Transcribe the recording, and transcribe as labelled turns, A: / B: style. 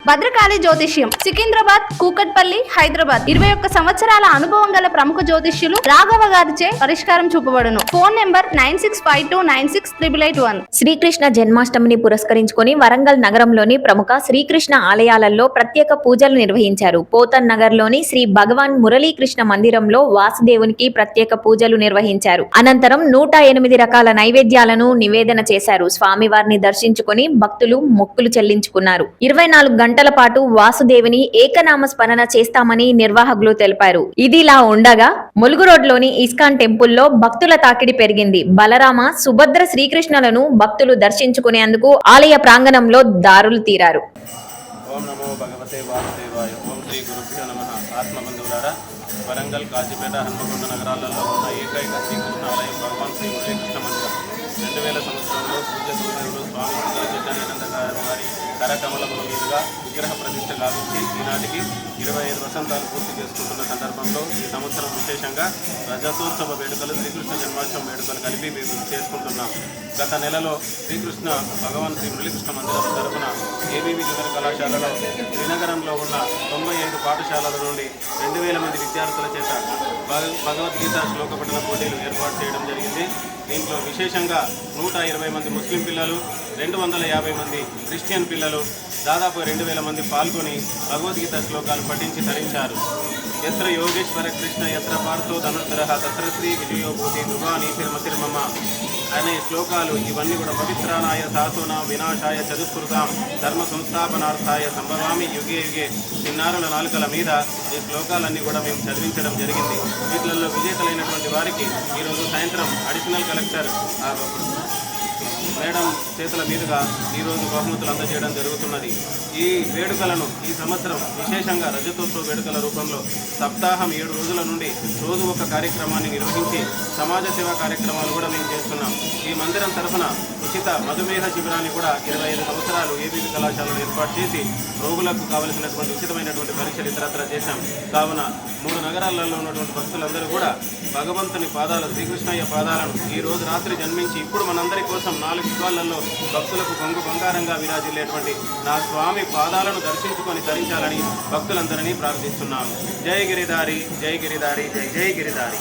A: భద్రకాళి జ్యోతిష్యం సికింద్రాబాద్, కూకట్పల్లి, హైదరాబాద్. 21 సంవత్సరాల అనుభవం గల ప్రముఖ జ్యోతిష్యులు రాఘవ గారిచే పరిష్కారం చూపబడును. Phone number 9652968881.
B: శ్రీకృష్ణ జన్మాష్టమిని పురస్కరించుకొని వరంగల్ నగరంలోని ప్రముఖ శ్రీకృష్ణ ఆలయాలలో ప్రత్యేక పూజలు నిర్వహించారు. పోతన్ నగర్ లోని శ్రీ భగవాన్ మురళీకృష్ణ మందిరంలో వాసుదేవునికి ప్రత్యేక పూజలు నిర్వహించారు. అనంతరం 108 రకాల నైవేద్యాలను నివేదన చేశారు. స్వామివారిని దర్శించుకొని భక్తులు మొక్కులు చెల్లించుకున్నారు. 24 గంటల పాటు వాసుదేవుని ఏకనామ స్మరణ చేస్తామని నిర్వాహకులు తెలిపారు. ఇదిలా ఉండగా ములుగు రోడ్లోని ఇస్కాన్ టెంపుల్లో భక్తుల తాకిడి పెరిగింది. బలరామ, సుభద్ర, శ్రీకృష్ణులను భక్తులు దర్శించుకునేందుకు ఆలయ ప్రాంగణంలో దారులు తీరారు.
C: ఓం నమో భగవతే వాసుదేవాయ. ఓం శ్రీ గురుభ్యో నమః. ఆత్మబంధువులారా, వరంగల్, కాజీపేట, హన్మకొండ నగరాలలో ఉన్న ఏకైక శ్రీకృష్ణ ఆలయం భగవాన్ శ్రీ మురళీకృష్ణ మందిరం 2000 సంవత్సరంలో పూజ్య సూర్యుడు స్వామి చైతన్యానంద వారి కరకమలముల మీదుగా విగ్రహ ప్రతిష్ఠ గావించి ఈనాటికి 25 వసంతాలు పూర్తి చేసుకుంటున్న సందర్భంలో ఈ సంవత్సరం విశేషంగా రజతోత్సవ వేడుకలు, శ్రీకృష్ణ జన్మాష్టమి వేడుకలు కలిపి మేము చేసుకుంటున్నాం. గత నెలలో శ్రీకృష్ణ భగవాన్ శ్రీ మురళీకృష్ణ మందిరం తరఫున ఏబీవీ జూనియర్ కళాశాలలో శ్రీనగరంలో ఉన్న 95 పాఠశాలల నుండి 2000 మంది విద్యార్థుల చేత భగవద్గీత శ్లోక పఠన పోటీలు ఏర్పాటు చేయడం జరిగింది. దీంట్లో విశేషంగా 120 మంది ముస్లిం పిల్లలు, 250 మంది క్రిస్టియన్ పిల్లలు, దాదాపు 2000 మంది పాల్గొని భగవద్గీత శ్లోకాలు పఠించి తరించారు. ఎత్ర యోగేశ్వర కృష్ణ ఎత్ర పార్థో ధనుర్ధరః తత్ర శ్రీ విజయోభూతి ధ్రువా నీతిర్మతిర్మమ అనే శ్లోకాలు ఇవన్నీ కూడా పవిత్రానాయ సాధూనా వినాశాయ చతుస్కృతాం ధర్మ సంస్థాపనార్థాయ సంభవామి యుగే యుగే చిన్నారుల నాలుకల మీద ఈ శ్లోకాలన్నీ కూడా మేము చదివించడం జరిగింది. వీటిలలో విజేతలైనటువంటి వారికి ఈరోజు సాయంత్రం అడిషనల్ కలెక్టర్ మేడం చేతుల మీదుగా ఈరోజు బహుమతులు అందజేయడం జరుగుతున్నది. ఈ వేడుకలను ఈ సంవత్సరం విశేషంగా రజతోత్సవ వేడుకల రూపంలో సప్తాహం 7 రోజుల నుండి రోజు ఒక కార్యక్రమాన్ని నిర్వహించి సమాజ సేవా కార్యక్రమాలు కూడా మేము చేస్తున్నాం. ఈ మందిరం తరఫున ఉచిత మధుమేహ శిబిరాన్ని కూడా 25 సంవత్సరాలు ఏబీవీ కళాశాలలో ఏర్పాటు చేసి రోగులకు కావలసినటువంటి ఉచితమైనటువంటి పరీక్షలు ఇతరత్ర చేశాం. కావున 3 నగరాలలో ఉన్నటువంటి భక్తులందరూ కూడా భగవంతుని పాదాలు, శ్రీకృష్ణయ్య పాదాలను ఈ రోజు రాత్రి జన్మించి ఇప్పుడు మనందరి కోసం 4 యుగాలలో భక్తులకు కొంగు బంగారంగా విరాజిల్లేటువంటి నా స్వామి పాదాలను దర్శించుకొని ధరించాలని భక్తులందరినీ ప్రార్థిస్తున్నాము. జై గిరిధారి, జై గిరిధారి, జై జై గిరిధారి.